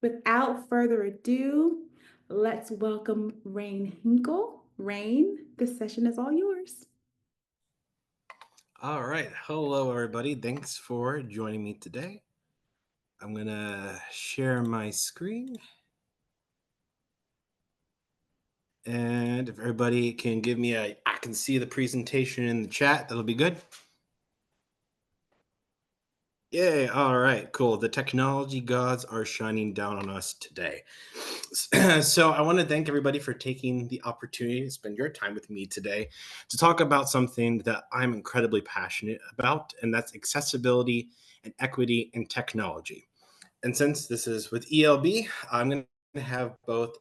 Without further ado, let's welcome Rain Hinkle. Rain, this session is all yours. All right. Hello, everybody. Thanks for joining me today. I'm going to share my screen. And if everybody can give me I can see the presentation in the chat, that'll be good. Yay. All right. Cool. The technology gods are shining down on us today. So I want to thank everybody for taking the opportunity to spend your time with me today to talk about something that I'm incredibly passionate about, and that's accessibility and equity in technology. And since this is with ELB, I'm going to have both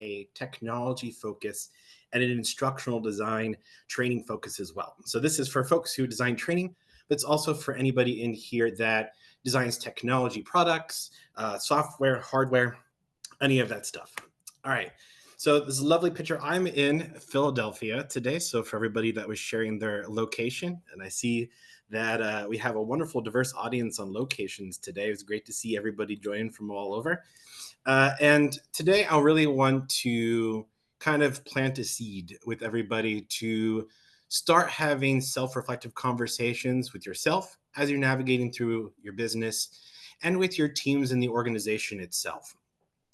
a technology focus and an instructional design training focus as well. So this is for folks who design training, but it's also for anybody in here that designs technology products, software, hardware, any of that stuff. All right. So this is a lovely picture. I'm in Philadelphia today. So for everybody that was sharing their location, and I see that we have a wonderful, diverse audience on locations today. It was great to see everybody join from all over. And today I really want to kind of plant a seed with everybody to start having self-reflective conversations with yourself as you're navigating through your business and with your teams and the organization itself.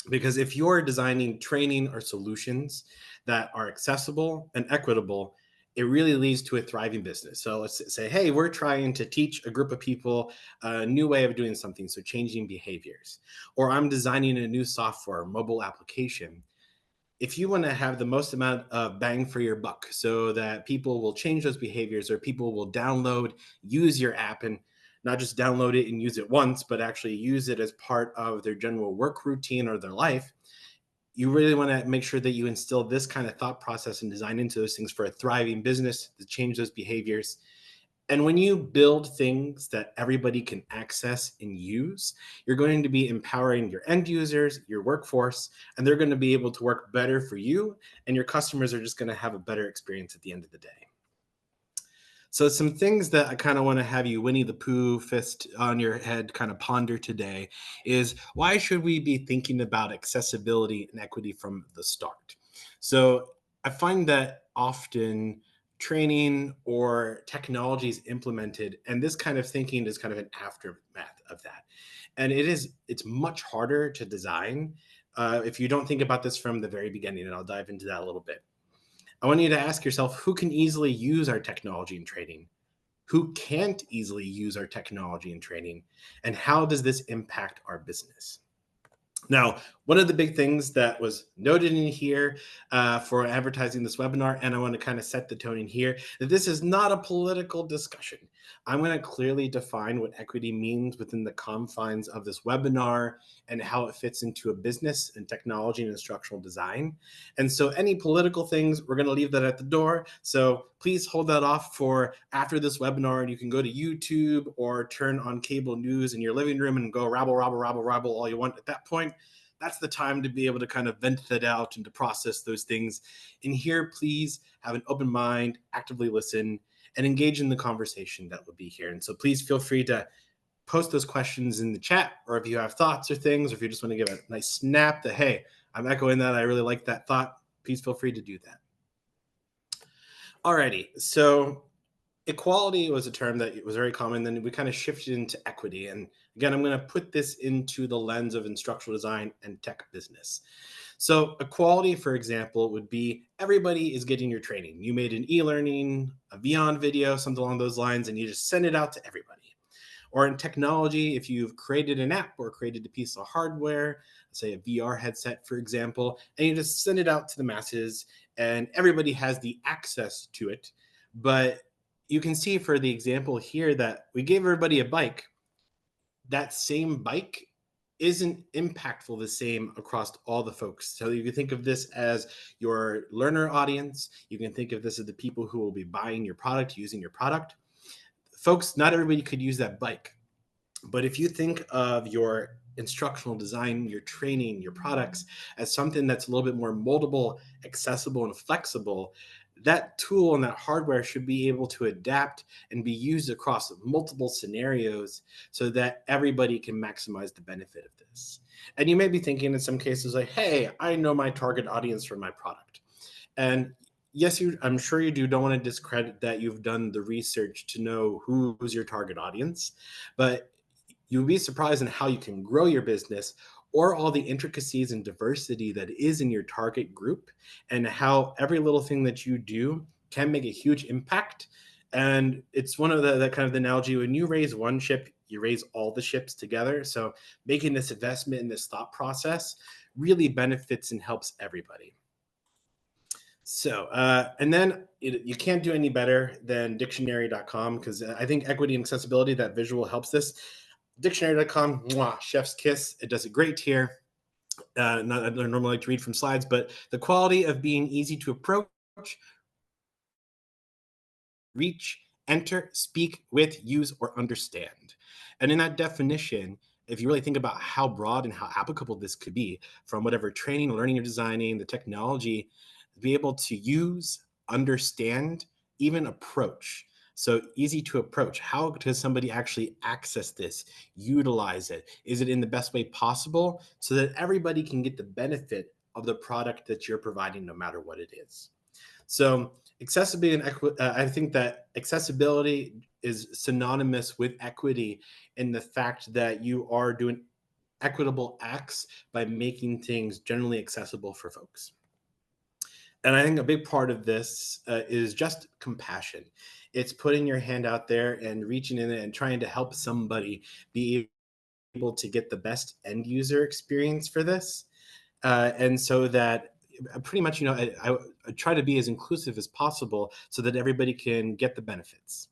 Because if you're designing training or solutions that are accessible and equitable, it really leads to a thriving business. So let's say, hey, we're trying to teach a group of people a new way of doing something, so changing behaviors. Or I'm designing a new software, mobile application. If you want to have the most amount of bang for your buck so that people will change those behaviors or people will download, use your app, and not just download it and use it once, but actually use it as part of their general work routine or their life, you really want to make sure that you instill this kind of thought process and design into those things for a thriving business to change those behaviors. And when you build things that everybody can access and use, you're going to be empowering your end users, your workforce, and they're going to be able to work better for you. And your customers are just going to have a better experience at the end of the day. So, some things that I kind of want to have you, Winnie the Pooh, fist on your head, kind of ponder today is why should we be thinking about accessibility and equity from the start? So, I find that often training or technology is implemented, and this kind of thinking is kind of an aftermath of that. And it's much harder to design if you don't think about this from the very beginning, and I'll dive into that a little bit. I want you to ask yourself who can easily use our technology and training? Who can't easily use our technology and training? And how does this impact our business? Now, one of the big things that was noted in here for advertising this webinar, and I want to kind of set the tone in here, that this is not a political discussion. I'm going to clearly define what equity means within the confines of this webinar and how it fits into a business and technology and instructional design. And so any political things, we're going to leave that at the door. So please hold that off for after this webinar, and you can go to YouTube or turn on cable news in your living room and go rabble, rabble, rabble, rabble all you want at that point. That's the time to be able to kind of vent that out and to process those things. And here, please have an open mind, actively listen, and engage in the conversation that will be here. And so please feel free to post those questions in the chat, or if you have thoughts or things, or if you just want to give a nice snap that, hey, I'm echoing that, I really like that thought, please feel free to do that. Alrighty, so equality was a term that was very common. Then we kind of shifted into equity. And again, I'm going to put this into the lens of instructional design and tech business. So equality, for example, would be everybody is getting your training. You made an e-learning, a Beyond video, something along those lines, and you just send it out to everybody. Or in technology, if you've created an app or created a piece of hardware, say a VR headset, for example, and you just send it out to the masses and everybody has the access to it. But you can see for the example here that we gave everybody a bike. That same bike isn't impactful the same across all the folks. So you can think of this as your learner audience. You can think of this as the people who will be buying your product, using your product. Folks, not everybody could use that bike. But if you think of your instructional design, your training, your products as something that's a little bit more moldable, accessible, and flexible, that tool and that hardware should be able to adapt and be used across multiple scenarios so that everybody can maximize the benefit of this. And you may be thinking in some cases like, hey, I know my target audience for my product. And yes, I'm sure you don't want to discredit that you've done the research to know who's your target audience, but you'll be surprised in how you can grow your business or all the intricacies and diversity that is in your target group and how every little thing that you do can make a huge impact. And it's one of that kind of the analogy when you raise one ship, you raise all the ships together. So making this investment in this thought process really benefits and helps everybody. So, and then you can't do any better than dictionary.com because I think equity and accessibility, that visual helps this. Dictionary.com, mwah, chef's kiss. It does a great here. I don't normally like to read from slides, but the quality of being easy to approach, reach, enter, speak with, use, or understand. And in that definition, if you really think about how broad and how applicable this could be from whatever training, learning, or designing, the technology, be able to use, understand, even approach. So easy to approach. How does somebody actually access this, utilize it? Is it in the best way possible so that everybody can get the benefit of the product that you're providing, no matter what it is? So accessibility and I think that accessibility is synonymous with equity in the fact that you are doing equitable acts by making things generally accessible for folks. And I think a big part of this is just compassion. It's putting your hand out there and reaching in and trying to help somebody be able to get the best end user experience for this. And so that pretty much, I try to be as inclusive as possible so that everybody can get the benefits.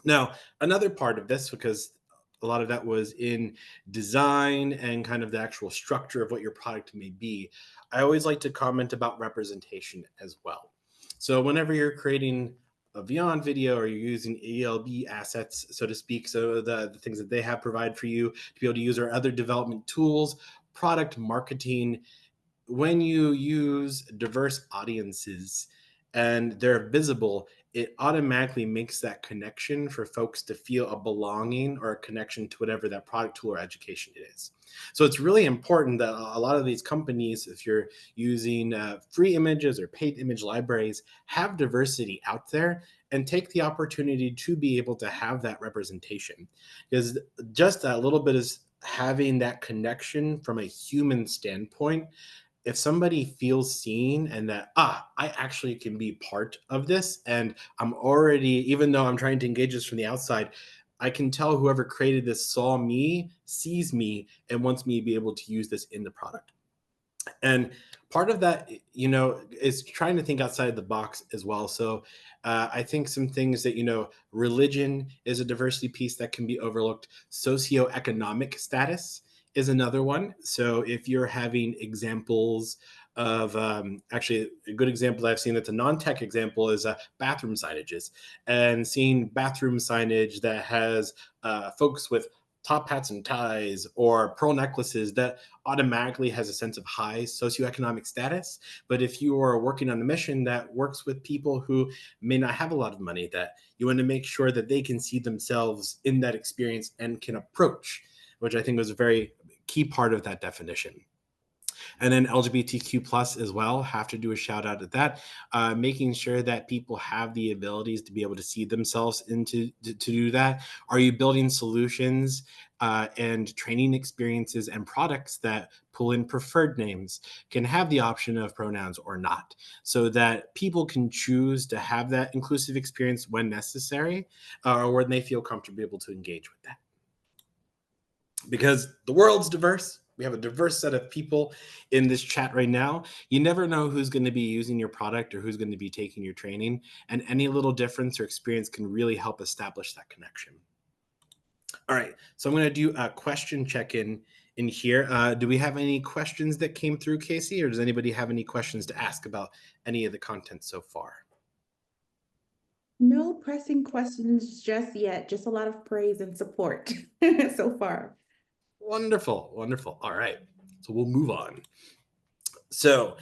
Now, another part of this, because a lot of that was in design and kind of the actual structure of what your product may be, I always like to comment about representation as well. So, whenever you're creating a Beyond video or you're using ELB assets, so to speak, so the things that they have provide for you to be able to use our other development tools, product marketing, when you use diverse audiences and they're visible, it automatically makes that connection for folks to feel a belonging or a connection to whatever that product tool or education it is. So it's really important that a lot of these companies, if you're using free images or paid image libraries, have diversity out there and take the opportunity to be able to have that representation. Because just that little bit is having that connection from a human standpoint, if somebody feels seen and that I actually can be part of this, and I'm already, even though I'm trying to engage this from the outside, I can tell whoever created this saw me, sees me, and wants me to be able to use this in the product. And part of that, is trying to think outside the box as well. So I think some things that, religion is a diversity piece that can be overlooked. Socioeconomic status is another one. So if you're having examples of, actually a good example that I've seen that's a non-tech example is bathroom signages, and seeing bathroom signage that has folks with top hats and ties or pearl necklaces, that automatically has a sense of high socioeconomic status. But if you are working on a mission that works with people who may not have a lot of money, that you want to make sure that they can see themselves in that experience and can approach, which I think was a very key part of that definition. And then LGBTQ plus as well, have to do a shout out at that, making sure that people have the abilities to be able to see themselves into to do that. Are you building solutions and training experiences and products that pull in preferred names, can have the option of pronouns or not, so that people can choose to have that inclusive experience when necessary, or when they feel comfortable able to engage with that? Because the world's diverse. We have a diverse set of people in this chat right now. You never know who's going to be using your product or who's going to be taking your training, and any little difference or experience can really help establish that connection. All right, so I'm going to do a question check-in in here. Do we have any questions that came through, Casey, or does anybody have any questions to ask about any of the content so far? No pressing questions just yet, just a lot of praise and support so far. Wonderful, wonderful. All right, so we'll move on. So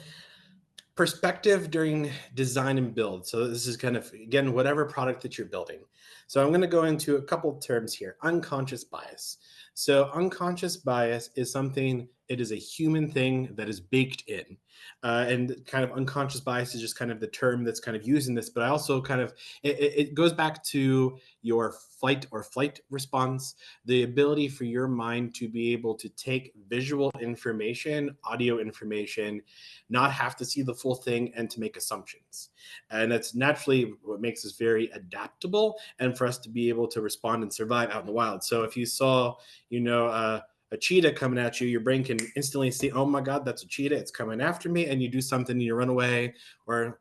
Perspective during design and build. So this is kind of, again, whatever product that you're building. So I'm going to go into a couple terms here. Unconscious bias. So unconscious bias is something, it is a human thing that is baked in. And kind of unconscious bias is just kind of the term that's kind of used in this, but I also kind of, it goes back to your fight or flight response, the ability for your mind to be able to take visual information, audio information, not have to see the full thing and to make assumptions. And that's naturally what makes us very adaptable and for us to be able to respond and survive out in the wild. So if you saw, a cheetah coming at you, your brain can instantly see, oh my God, that's a cheetah. It's coming after me. And you do something and you run away, or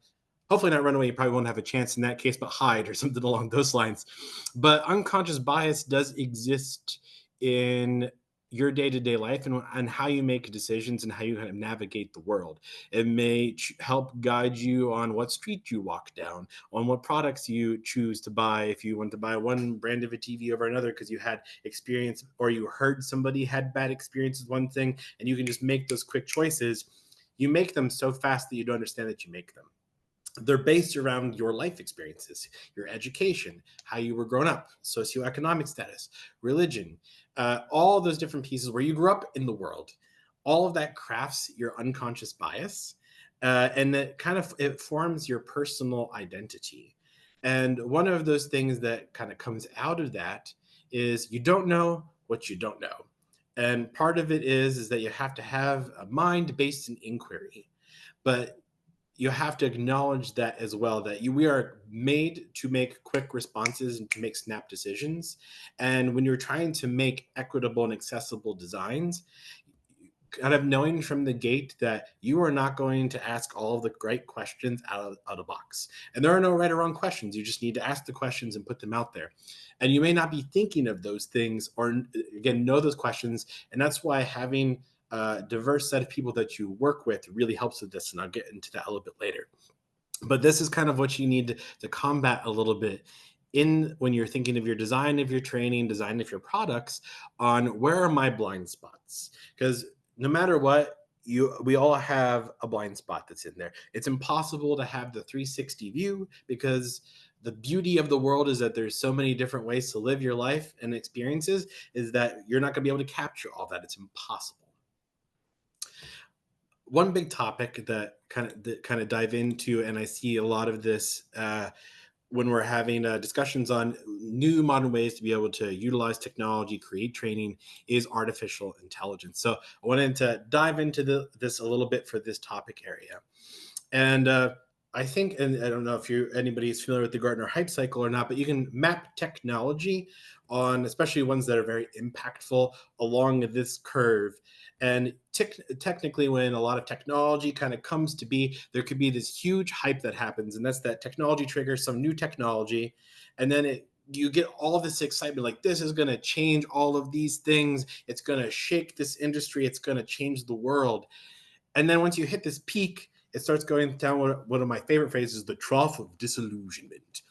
hopefully not run away. You probably won't have a chance in that case, but hide or something along those lines. But unconscious bias does exist in your day-to-day life and how you make decisions and how you kind of navigate the world. It may help guide you on what street you walk down, on what products you choose to buy, if you want to buy one brand of a TV over another because you had experience or you heard somebody had bad experience with one thing, and you can just make those quick choices. You make them so fast that you don't understand that you make them. They're based around your life experiences, your education, how you were grown up, socioeconomic status, religion, all those different pieces where you grew up in the world. All of that crafts your unconscious bias, and that kind of it forms your personal identity. And one of those things that kind of comes out of that is you don't know what you don't know. And part of it is that you have to have a mind based in inquiry, but you have to acknowledge that as well, that we are made to make quick responses and to make snap decisions. And when you're trying to make equitable and accessible designs, kind of knowing from the gate that you are not going to ask all of the right questions out of box. And there are no right or wrong questions. You just need to ask the questions and put them out there. And you may not be thinking of those things or, again, know those questions. And that's why having a diverse set of people that you work with really helps with this. And I'll get into that a little bit later. But this is kind of what you need to combat a little bit in when you're thinking of your design of your training, design of your products, on where are my blind spots? Because no matter what, we all have a blind spot that's in there. It's impossible to have the 360 view because the beauty of the world is that there's so many different ways to live your life and experiences, is that you're not going to be able to capture all that. It's impossible. One big topic that kind of dive into, and I see a lot of this when we're having discussions on new modern ways to be able to utilize technology, create training, is artificial intelligence. So I wanted to dive into this a little bit for this topic area. And I think, and I don't know if anybody is familiar with the Gartner hype cycle or not, but you can map technology on, especially ones that are very impactful, along this curve. And technically, when a lot of technology kind of comes to be, there could be this huge hype that happens, and that's that technology triggers some new technology, and then you get all this excitement, like this is going to change all of these things. It's going to shake this industry. It's going to change the world. And then once you hit this peak, it starts going down one of my favorite phrases, the trough of disillusionment.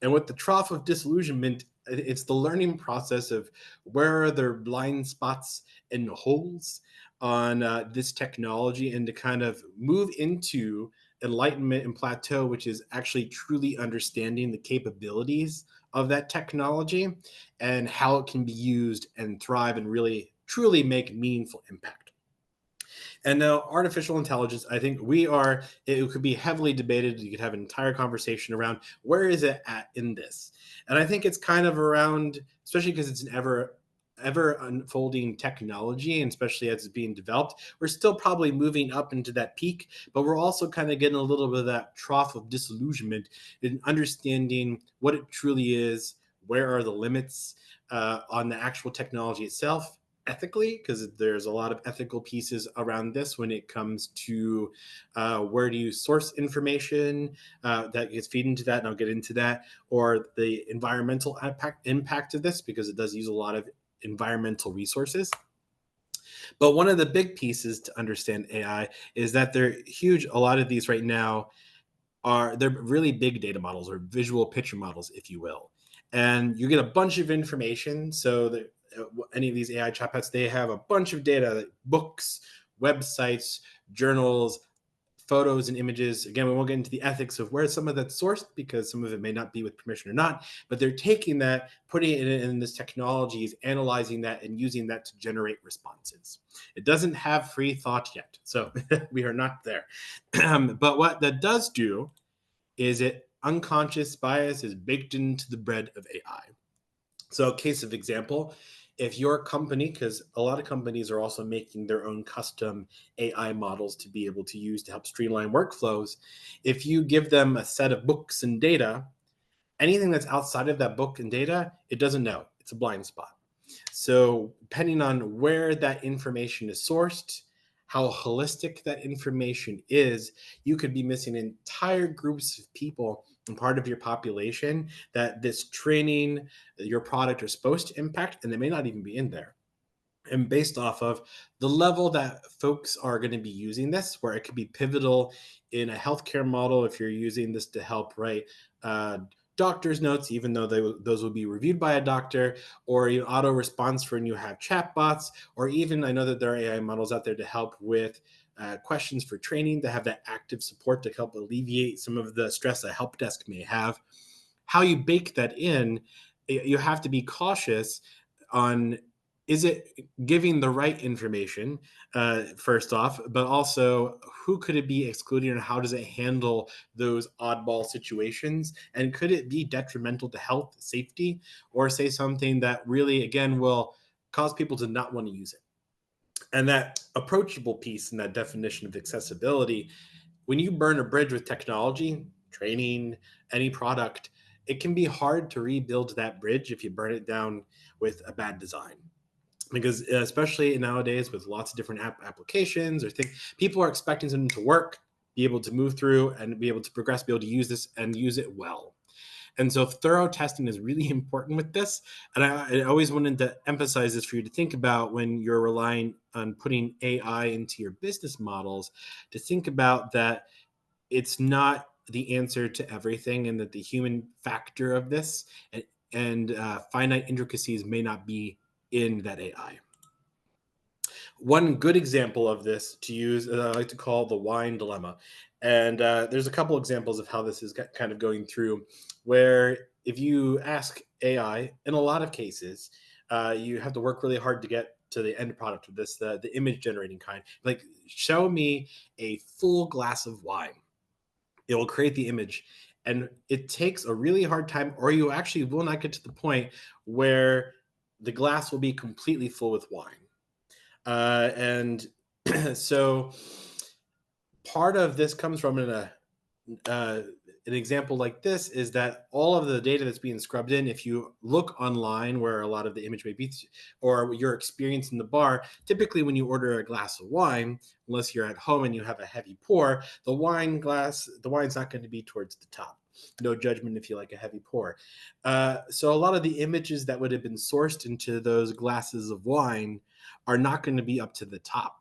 And with the trough of disillusionment, it's the learning process of where are there blind spots and holes on this technology, and to kind of move into enlightenment and plateau, which is actually truly understanding the capabilities of that technology and how it can be used and thrive and really truly make meaningful impact. And now, artificial intelligence, I think it could be heavily debated. You could have an entire conversation around where is it at in this. And I think it's kind of around, especially because it's an ever unfolding technology, and especially as it's being developed, we're still probably moving up into that peak, but we're also kind of getting a little bit of that trough of disillusionment in understanding what it truly is, where are the limits on the actual technology itself, ethically, because there's a lot of ethical pieces around this when it comes to where do you source information that gets feed into that, and I'll get into that, or the environmental impact of this, because it does use a lot of environmental resources. But one of the big pieces to understand AI is that they're huge. A lot of these right now they're really big data models, or visual picture models, if you will. And you get a bunch of information. So that any of these AI chatbots, they have a bunch of data, like books, websites, journals, photos and images. Again, we won't get into the ethics of where some of that's sourced because some of it may not be with permission or not, but they're taking that, putting it in this technology, is analyzing that and using that to generate responses. It doesn't have free thought yet, so we are not there. But what that does do is it unconscious bias is baked into the bread of AI. So, a case of example, if your company, because a lot of companies are also making their own custom AI models to be able to use to help streamline workflows, if you give them a set of books and data, anything that's outside of that book and data, it doesn't know. It's a blind spot. So, depending on where that information is sourced, how holistic that information is, you could be missing entire groups of people and part of your population that this training, your product are supposed to impact, and they may not even be in there. And based off of the level that folks are going to be using this, where it could be pivotal in a healthcare model if you're using this to help write uh, doctor's notes, even though those will be reviewed by a doctor, or auto response for when you have chatbots, or even I know that there are AI models out there to help with questions for training to have that active support to help alleviate some of the stress a help desk may have. How you bake that in, you have to be cautious on, is it giving the right information, first off, but also who could it be excluding and how does it handle those oddball situations, and could it be detrimental to health safety, or say something that really again will cause people to not want to use it. And that approachable piece and that definition of accessibility, when you burn a bridge with technology, training, any product, it can be hard to rebuild that bridge if you burn it down with a bad design. Because especially nowadays with lots of different applications or things, people are expecting them to work, be able to move through and be able to progress, be able to use this and use it well. And so thorough testing is really important with this. And I always wanted to emphasize this for you to think about when you're relying on putting AI into your business models, to think about that it's not the answer to everything, and that the human factor of this and finite intricacies may not be in that AI. One good example of this to use, I like to call the wine dilemma. And there's a couple examples of how this is kind of going through, where if you ask AI, in a lot of cases, you have to work really hard to get to the end product of this, the image generating kind. Like, show me a full glass of wine. It will create the image. And it takes a really hard time, or you actually will not get to the point where the glass will be completely full with wine. And so part of this comes from uh, an example like this is that all of the data that's being scrubbed in, if you look online where a lot of the image may be, or your experience in the bar, typically when you order a glass of wine, unless you're at home and you have a heavy pour, the wine's not going to be towards the top. No judgment if you like a heavy pour. So a lot of the images that would have been sourced into those glasses of wine are not going to be up to the top.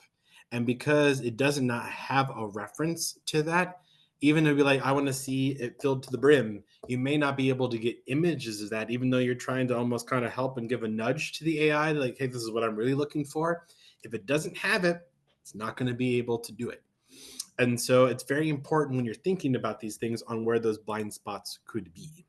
And because it does not have a reference to that, even to be like, I want to see it filled to the brim, you may not be able to get images of that, even though you're trying to almost kind of help and give a nudge to the AI, like, hey, this is what I'm really looking for. If it doesn't have it, it's not going to be able to do it. And so it's very important when you're thinking about these things on where those blind spots could be.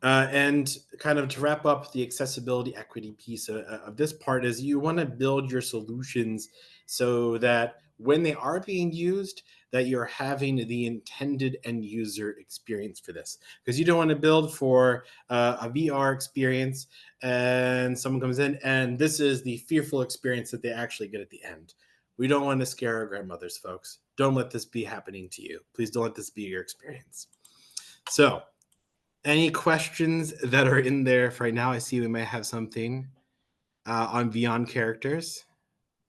And kind of to wrap up the accessibility equity piece of this part is you want to build your solutions so that when they are being used, that you're having the intended end user experience for this, because you don't want to build for a VR experience and someone comes in and this is the fearful experience that they actually get at the end. We don't want to scare our grandmothers, folks. Don't let this be happening to you. Please don't let this be your experience. So any questions that are in there for right now? I see we might have something on Beyond characters.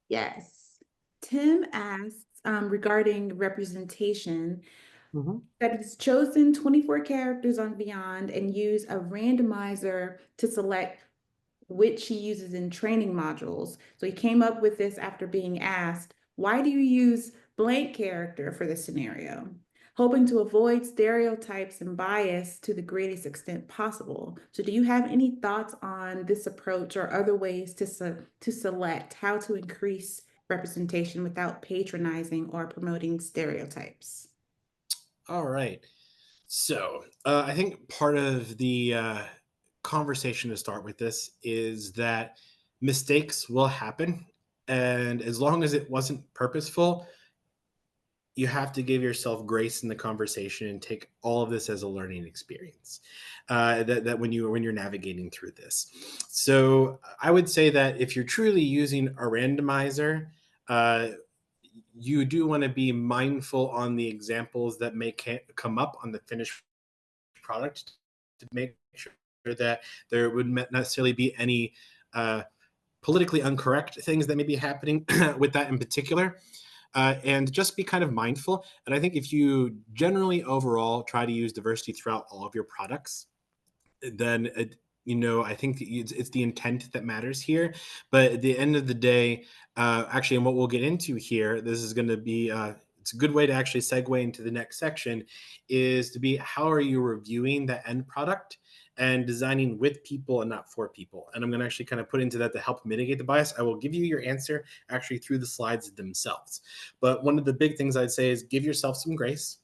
Yes. Tim asks regarding representation Mhm. that he's chosen 24 characters on Beyond and use a randomizer to select which he uses in training modules. So he came up with this after being asked, why do you use blank character for this scenario? Hoping to avoid stereotypes and bias to the greatest extent possible. So do you have any thoughts on this approach or other ways to select how to increase representation without patronizing or promoting stereotypes. All right. So I think part of the conversation to start with this is that mistakes will happen. And as long as it wasn't purposeful, you have to give yourself grace in the conversation and take all of this as a learning experience. That when you're navigating through this, so I would say that if you're truly using a randomizer, uh, you do want to be mindful on the examples that may come up on the finished product to make sure that there wouldn't necessarily be any uh, politically incorrect things that may be happening with that in particular. And just be kind of mindful. And I think if you generally overall try to use diversity throughout all of your products, then I think it's the intent that matters here. But at the end of the day, actually, and what we'll get into here, this is going to be it's a good way to actually segue into the next section, is to be how are you reviewing the end product and designing with people and not for people. And I'm going to actually kind of put into that to help mitigate the bias. I will give you your answer actually through the slides themselves. But one of the big things I'd say is give yourself some grace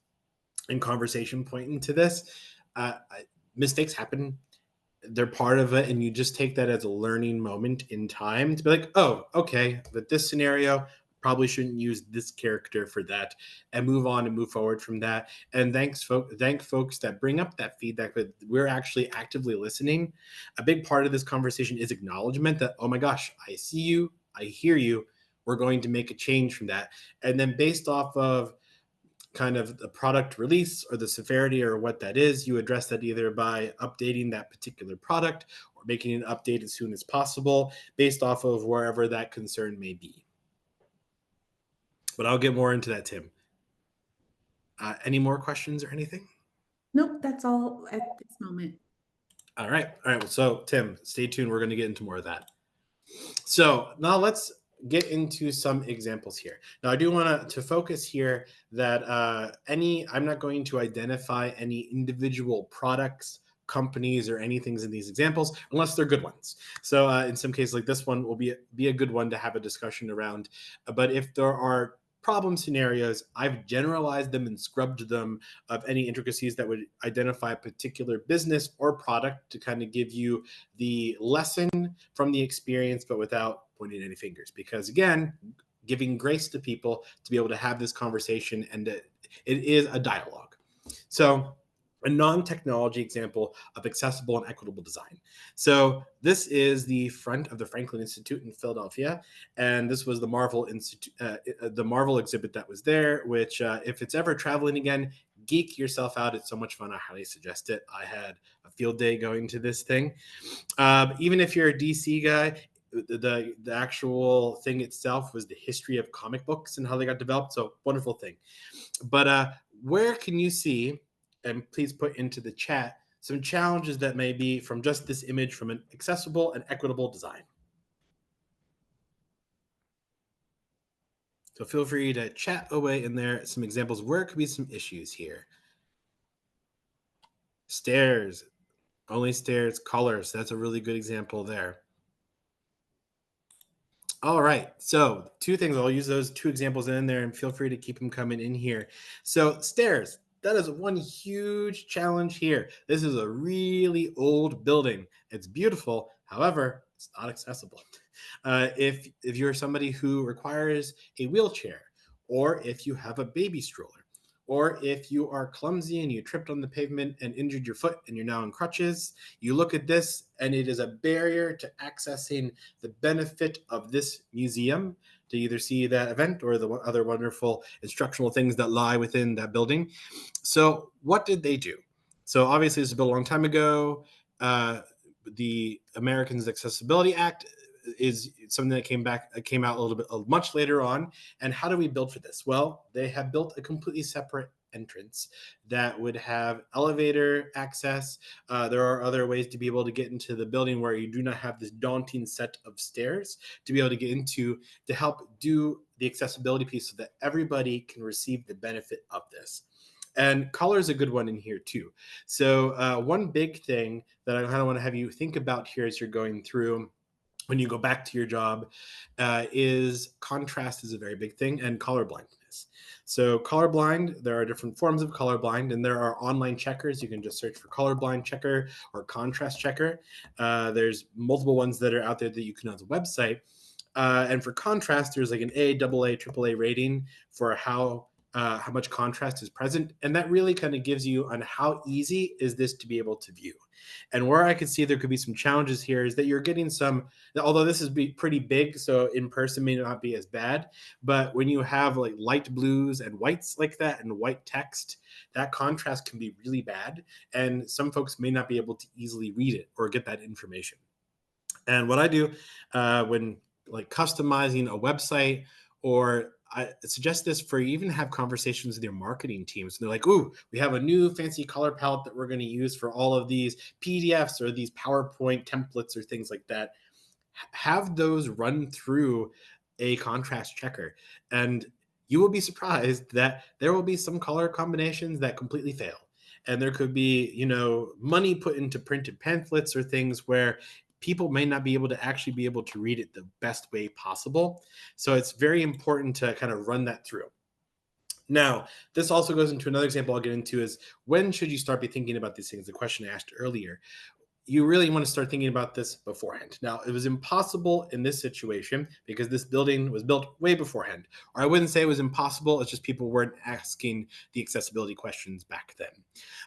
and conversation pointing to this. Mistakes happen, they're part of it, and you just take that as a learning moment in time to be like, oh, okay, but this scenario probably shouldn't use this character for that, and move on and move forward from that. And thank folks that bring up that feedback, that we're actually actively listening. A big part of this conversation is acknowledgement that, oh my gosh, I see you, I hear you, we're going to make a change from that. And then based off of kind of the product release or the severity or what that is, you address that either by updating that particular product or making an update as soon as possible based off of wherever that concern may be. But I'll get more into that, Tim. Any more questions or anything? Nope, that's all at this moment. All right. All right. Well, so, Tim, stay tuned. We're going to get into more of that. So now let's get into some examples here. Now I do want to focus here that I'm not going to identify any individual products, companies, or anything in these examples unless they're good ones. So in some cases like this one will be a good one to have a discussion around. But if there are problem scenarios, I've generalized them and scrubbed them of any intricacies that would identify a particular business or product to kind of give you the lesson from the experience, but without pointing any fingers. Because again, giving grace to people to be able to have this conversation, and it is a dialogue. So, a non-technology example of accessible and equitable design. So this is the front of the Franklin Institute in Philadelphia, and this was the Marvel Institute, the Marvel exhibit that was there. Which, if it's ever traveling again, geek yourself out. It's so much fun. I highly suggest it. I had a field day going to this thing. Even if you're a DC guy, the actual thing itself was the history of comic books and how they got developed. So wonderful thing. But where can you see, and please put into the chat, some challenges that may be from just this image from an accessible and equitable design? So feel free to chat away in there some examples where could be some issues here. Stairs, only stairs, colors. That's a really good example there. All right. So, two things. I'll use those two examples in there and feel free to keep them coming in here. So, stairs. That is one huge challenge here. This is a really old building. It's beautiful. However, it's not accessible. If you're somebody who requires a wheelchair, or if you have a baby stroller, or if you are clumsy and you tripped on the pavement and injured your foot and you're now in crutches, you look at this and it is a barrier to accessing the benefit of this museum to either see that event or the other wonderful instructional things that lie within that building. So, what did they do? So, obviously, this was built a long time ago. The Americans Accessibility Act is something that came out a little bit much later on. And how do we build for this? Well, they have built a completely separate entrance that would have elevator access. There are other ways to be able to get into the building where you do not have this daunting set of stairs to be able to get into, to help do the accessibility piece so that everybody can receive the benefit of this. And color is a good one in here too. So one big thing that I kind of want to have you think about here as you're going through when you go back to your job is contrast is a very big thing, and colorblindness. So colorblind, there are different forms of colorblind, and there are online checkers. You can just search for colorblind checker or contrast checker. There's multiple ones that are out there that you can on the website. And for contrast, there's like an A, double A, triple A rating for how much contrast is present, and that really kind of gives you on how easy is this to be able to view. And where I could see there could be some challenges here is that you're getting some, although this is pretty big, so in person may not be as bad, but when you have like light blues and whites like that and white text, that contrast can be really bad, and some folks may not be able to easily read it or get that information. And what I do when like customizing a website, or I suggest this for you even have conversations with your marketing teams. And they're like, "Ooh, we have a new fancy color palette that we're going to use for all of these PDFs or these PowerPoint templates or things like that." Have those run through a contrast checker, and you will be surprised that there will be some color combinations that completely fail. And there could be, money put into printed pamphlets or things where people may not be able to actually be able to read it the best way possible. So it's very important to kind of run that through. Now, this also goes into another example I'll get into is when should you start be thinking about these things? The question I asked earlier, you really want to start thinking about this beforehand. Now, it was impossible in this situation because this building was built way beforehand. Or I wouldn't say it was impossible, it's just people weren't asking the accessibility questions back then.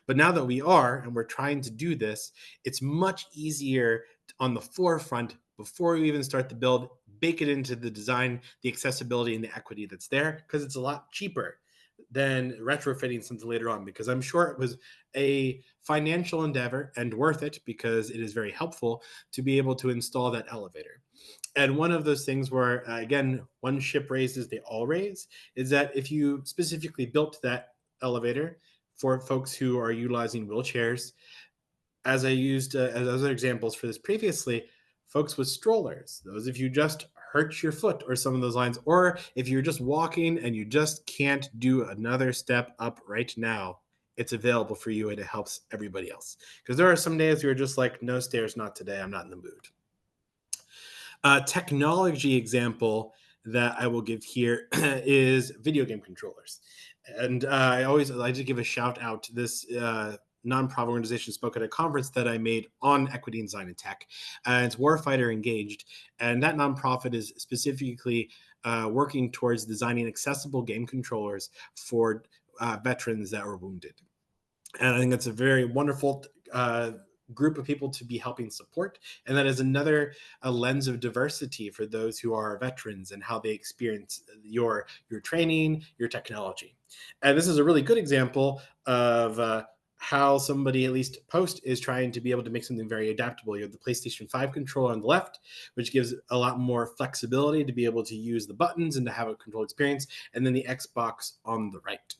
But now that we are and we're trying to do this, it's much easier on the forefront before you even start the build, bake it into the design, the accessibility and the equity that's there because it's a lot cheaper than retrofitting something later on, because I'm sure it was a financial endeavor and worth it because it is very helpful to be able to install that elevator. And one of those things where, again, one ship raises, they all raise, is that if you specifically built that elevator for folks who are utilizing wheelchairs, as I used as other examples for this previously, folks with strollers, those if you just hurt your foot or some of those lines, or if you're just walking and you just can't do another step up right now, it's available for you and it helps everybody else. Because there are some days you're just like, no stairs, not today. I'm not in the mood. Technology example that I will give here is video game controllers. And I always like to give a shout out to this nonprofit organization spoke at a conference that I made on equity in design and tech. It's Warfighter Engaged. And that nonprofit is specifically working towards designing accessible game controllers for veterans that were wounded. And I think that's a very wonderful group of people to be helping support. And that is another a lens of diversity for those who are veterans and how they experience your training, your technology. And this is a really good example of how somebody, at least Post, is trying to be able to make something very adaptable. You have the PlayStation 5 controller on the left, which gives a lot more flexibility to be able to use the buttons and to have a control experience, and then the Xbox on the right.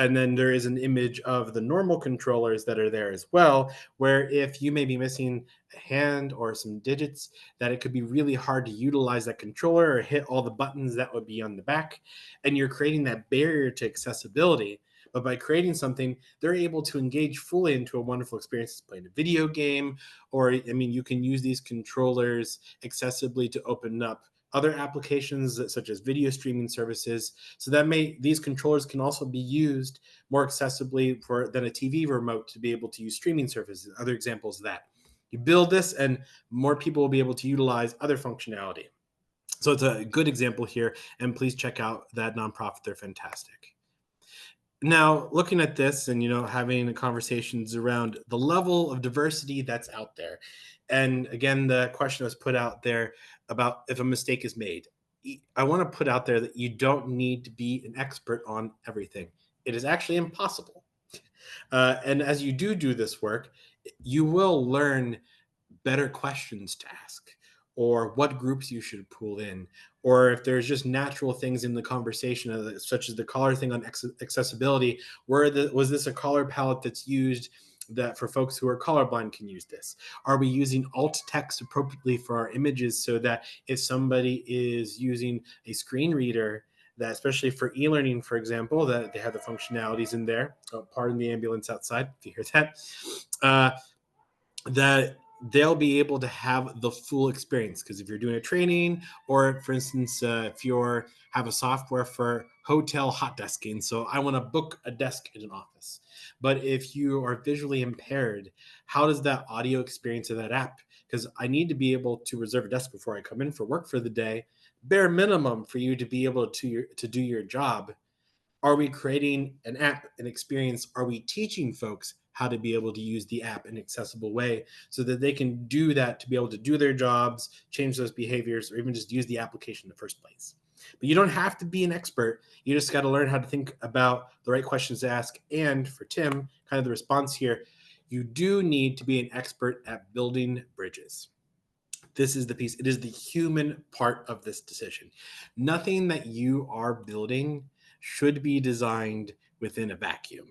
And then there is an image of the normal controllers that are there as well, where if you may be missing a hand or some digits, that it could be really hard to utilize that controller or hit all the buttons that would be on the back. And you're creating that barrier to accessibility. But by creating something, they're able to engage fully into a wonderful experience playing a video game. Or, I mean, you can use these controllers accessibly to open up other applications such as video streaming services. So that these controllers can also be used more accessibly than a TV remote to be able to use streaming services. Other examples of that. You build this and more people will be able to utilize other functionality. So it's a good example here, and please check out that nonprofit. They're fantastic. Now, looking at this and having conversations around the level of diversity that's out there, and again, the question was put out there about if a mistake is made. I want to put out there that you don't need to be an expert on everything. It is actually impossible. And as you do this work, you will learn better questions to ask, or what groups you should pull in, or if there's just natural things in the conversation, such as the collar thing on accessibility. Was this a color palette that's used that for folks who are colorblind can use this? Are we using alt text appropriately for our images so that if somebody is using a screen reader, that especially for e-learning, for example, that they have the functionalities in there. Oh, pardon the ambulance outside if you hear that. That they'll be able to have the full experience. Because if you're doing a training, or for instance, if you're have a software for hotel hot desking, so I want to book a desk in an office. But if you are visually impaired, how does that audio experience of that app? Because I need to be able to reserve a desk before I come in for work for the day. Bare minimum for you to be able to do your job. Are we creating an app, an experience? Are we teaching folks how to be able to use the app in an accessible way so that they can do that to be able to do their jobs, change those behaviors, or even just use the application in the first place? But you don't have to be an expert. You just got to learn how to think about the right questions to ask. And for Tim, kind of the response here, you do need to be an expert at building bridges. This is the piece. It is the human part of this decision. Nothing that you are building should be designed within a vacuum.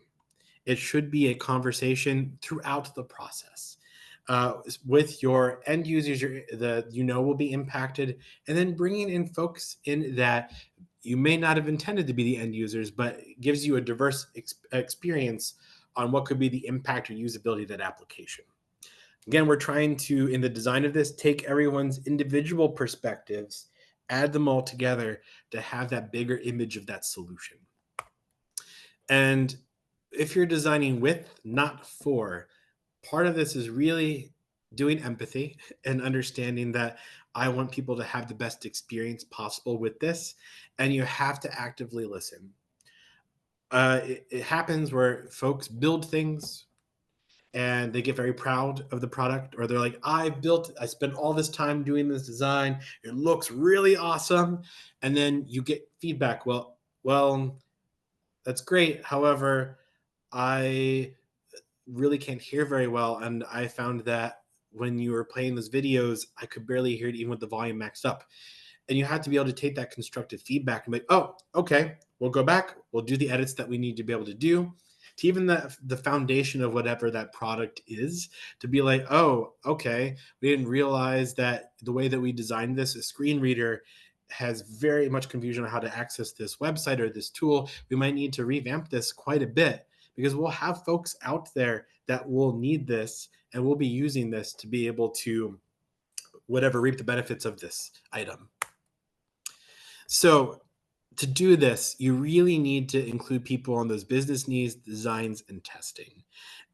It should be a conversation throughout the process with your end users, will be impacted, and then bringing in folks in that you may not have intended to be the end users, but gives you a diverse experience on what could be the impact or usability of that application. Again, we're trying to, in the design of this, take everyone's individual perspectives, add them all together to have that bigger image of that solution. And if you're designing with, not for, part of this is really doing empathy and understanding that I want people to have the best experience possible with this. And you have to actively listen. It happens where folks build things and they get very proud of the product, or they're like, I spent all this time doing this design, it looks really awesome. And then you get feedback, well, that's great, however, I really can't hear very well, and I found that when you were playing those videos, I could barely hear it even with the volume maxed up. And you have to be able to take that constructive feedback and be like, oh, okay, we'll go back, we'll do the edits that we need to be able to do to even the foundation of whatever that product is, to be like, oh, okay, we didn't realize that the way that we designed this, a screen reader has very much confusion on how to access this website or this tool. We might need to revamp this quite a bit, because we'll have folks out there that will need this and will be using this to be able to whatever reap the benefits of this item. So to do this, you really need to include people on those business needs, designs, and testing.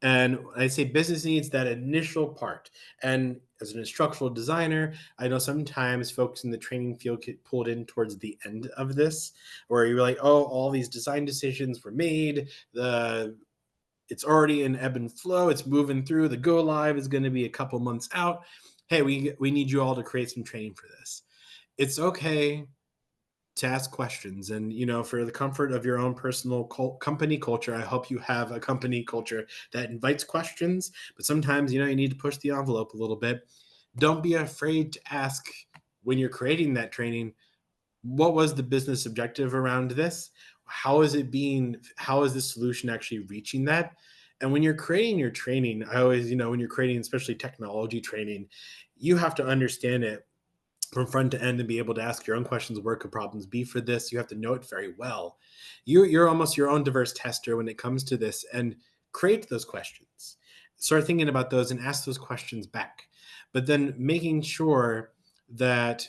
And when I say business needs, that initial part. And as an instructional designer, I know sometimes folks in the training field get pulled in towards the end of this, where you're like, oh, all these design decisions were made. It's already in ebb and flow. It's moving through. The go live is going to be a couple months out. Hey, we need you all to create some training for this. It's okay to ask questions, and for the comfort of your own personal company culture, I hope you have a company culture that invites questions. But sometimes you need to push the envelope a little bit. Don't be afraid to ask when you're creating that training, what was the business objective around this? How is this solution actually reaching that? And when you're creating your training, I always, when you're creating especially technology training, you have to understand it from front to end and be able to ask your own questions. Where could problems be for this? You have to know it very well. You're almost your own diverse tester when it comes to this, and create those questions. Start thinking about those and ask those questions back. But then making sure that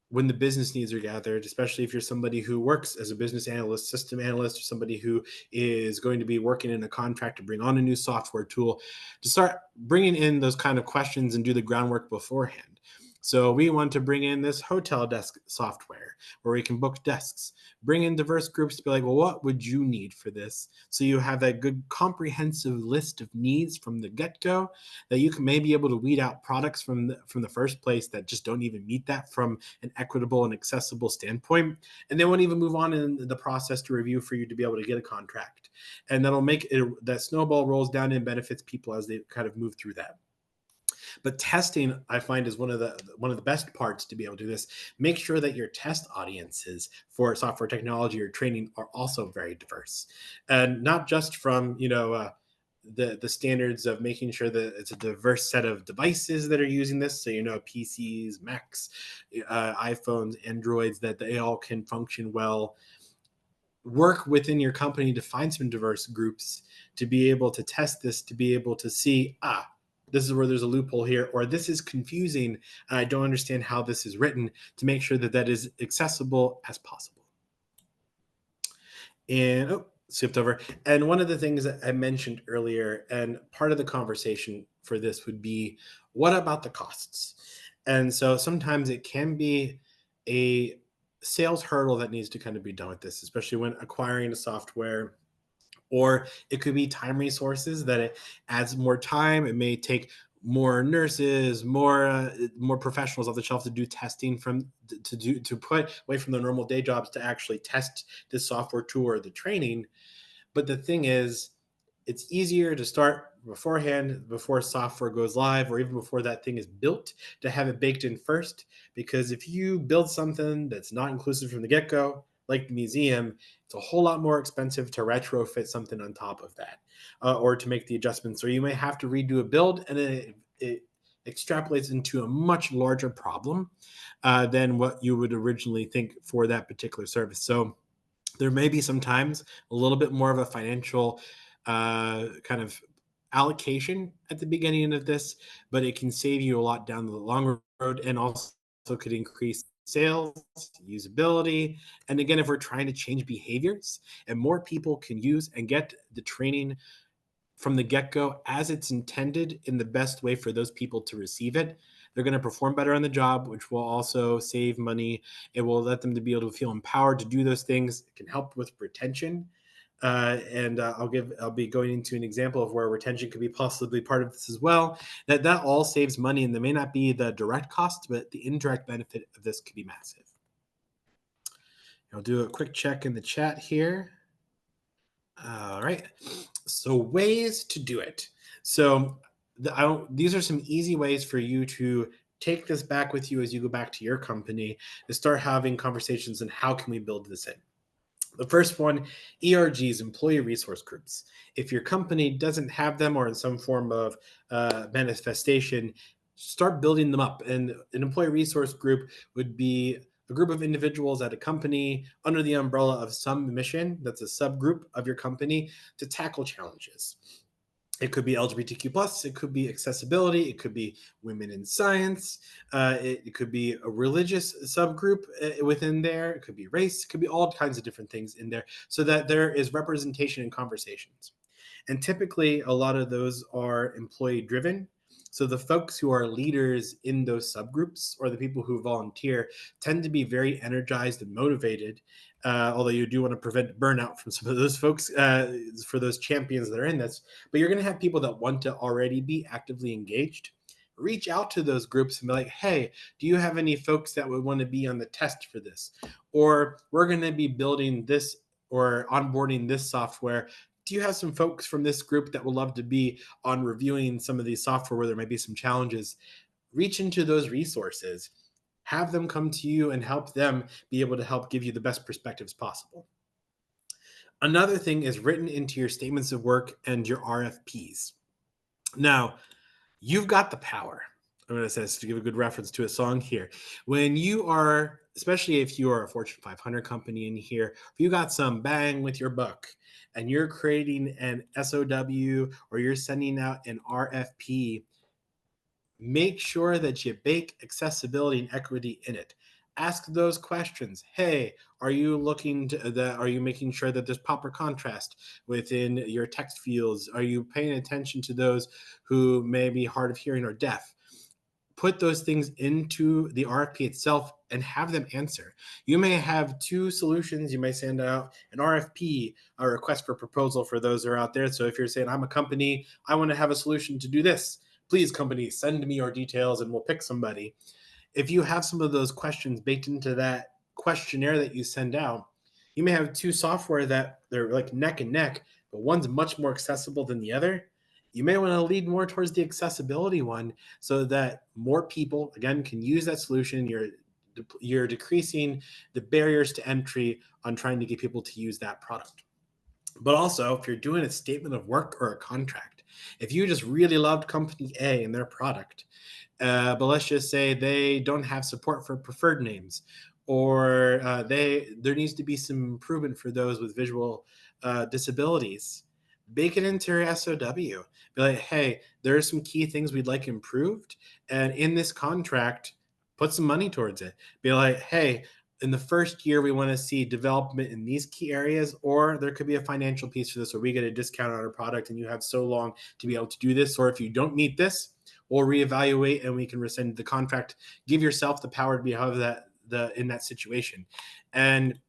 when the business needs are gathered, especially if you're somebody who works as a business analyst, system analyst, or somebody who is going to be working in a contract to bring on a new software tool, to start bringing in those kind of questions and do the groundwork beforehand. So we want to bring in this hotel desk software where we can book desks, bring in diverse groups to be like, well, what would you need for this? So you have that good comprehensive list of needs from the get-go, that you can maybe be able to weed out products from the first place that just don't even meet that from an equitable and accessible standpoint. And they won't even move on in the process to review for you to be able to get a contract. And that'll make it, that snowball rolls down and benefits people as they kind of move through that. But testing, I find, is one of the best parts to be able to do this. Make sure that your test audiences for software technology or training are also very diverse, and not just from the standards of making sure that it's a diverse set of devices that are using this. So PCs, Macs, iPhones, Androids, that they all can function well. Work within your company to find some diverse groups to be able to test this, to be able to see, this is where there's a loophole here, or this is confusing and I don't understand how this is written, to make sure that that is accessible as possible. And oh, skipped over. And one of the things that I mentioned earlier, and part of the conversation for this would be, what about the costs? And so sometimes it can be a sales hurdle that needs to kind of be done with this, especially when acquiring a software, or it could be time resources that it adds more time. It may take more nurses, more professionals off the shelf to do testing, to put away from the normal day jobs to actually test the software tool or the training. But the thing is, it's easier to start beforehand, before software goes live, or even before that thing is built, to have it baked in first. Because if you build something that's not inclusive from the get-go, like the museum, it's a whole lot more expensive to retrofit something on top of that, or to make the adjustments. Or you may have to redo a build, and it extrapolates into a much larger problem than what you would originally think for that particular service. So there may be sometimes a little bit more of a financial kind of allocation at the beginning of this, but it can save you a lot down the long road, and also could increase sales, usability. And again, if we're trying to change behaviors and more people can use and get the training from the get go as it's intended in the best way for those people to receive it, they're going to perform better on the job, which will also save money. It will let them to be able to feel empowered to do those things. It can help with retention. And I'll be going into an example of where retention could be possibly part of this as well. That all saves money, and there may not be the direct cost, but the indirect benefit of this could be massive. I'll do a quick check in the chat here. All right. So ways to do it. So these are some easy ways for you to take this back with you as you go back to your company, to start having conversations on how can we build this in. The first one, ERGs, employee resource groups. If your company doesn't have them, or in some form of manifestation, start building them up. And an employee resource group would be a group of individuals at a company under the umbrella of some mission that's a subgroup of your company, to tackle challenges. It could be LGBTQ plus, it could be accessibility, it could be women in science, it could be a religious subgroup within there, it could be race, it could be all kinds of different things in there, so that there is representation in conversations. And typically, a lot of those are employee driven. So the folks who are leaders in those subgroups, or the people who volunteer, tend to be very energized and motivated. Although you do want to prevent burnout from some of those folks, for those champions that are in this. But you're going to have people that want to already be actively engaged. Reach out to those groups and be like, hey, do you have any folks that would want to be on the test for this? Or we're going to be building this or onboarding this software. Do you have some folks from this group that would love to be on reviewing some of these software where there might be some challenges? Reach into those resources, have them come to you, and help them be able to help give you the best perspectives possible. Another thing is written into your statements of work and your RFPs. Now, you've got the power. I'm going to say this to give a good reference to a song here. When you are, especially if you are a Fortune 500 company in here, if you got some bang with your buck and you're creating an SOW, or you're sending out an RFP, make sure that you bake accessibility and equity in it. Ask those questions. Hey, are you looking to the, are you making sure that there's proper contrast within your text fields? Are you paying attention to those who may be hard of hearing or deaf? Put those things into the RFP itself and have them answer. You may have two solutions. You may send out an RFP, a request for proposal, for those who are out there. So if you're saying, I'm a company, I want to have a solution to do this, please, company, send me your details and we'll pick somebody. If you have some of those questions baked into that questionnaire that you send out, you may have two software that they're like neck and neck, but one's much more accessible than the other. You may want to lead more towards the accessibility one, so that more people, again, can use that solution. You're decreasing the barriers to entry on trying to get people to use that product. But also, if you're doing a statement of work or a contract, if you just really loved company A and their product, but let's just say they don't have support for preferred names, or there needs to be some improvement for those with visual disabilities, bake it into your SOW. Be like, hey, there are some key things we'd like improved. And in this contract, put some money towards it. Be like, hey, in the first year, we want to see development in these key areas, or there could be a financial piece for this, or we get a discount on our product and you have so long to be able to do this. Or if you don't meet this, we'll reevaluate and we can rescind the contract. Give yourself the power to be out of the in that situation. And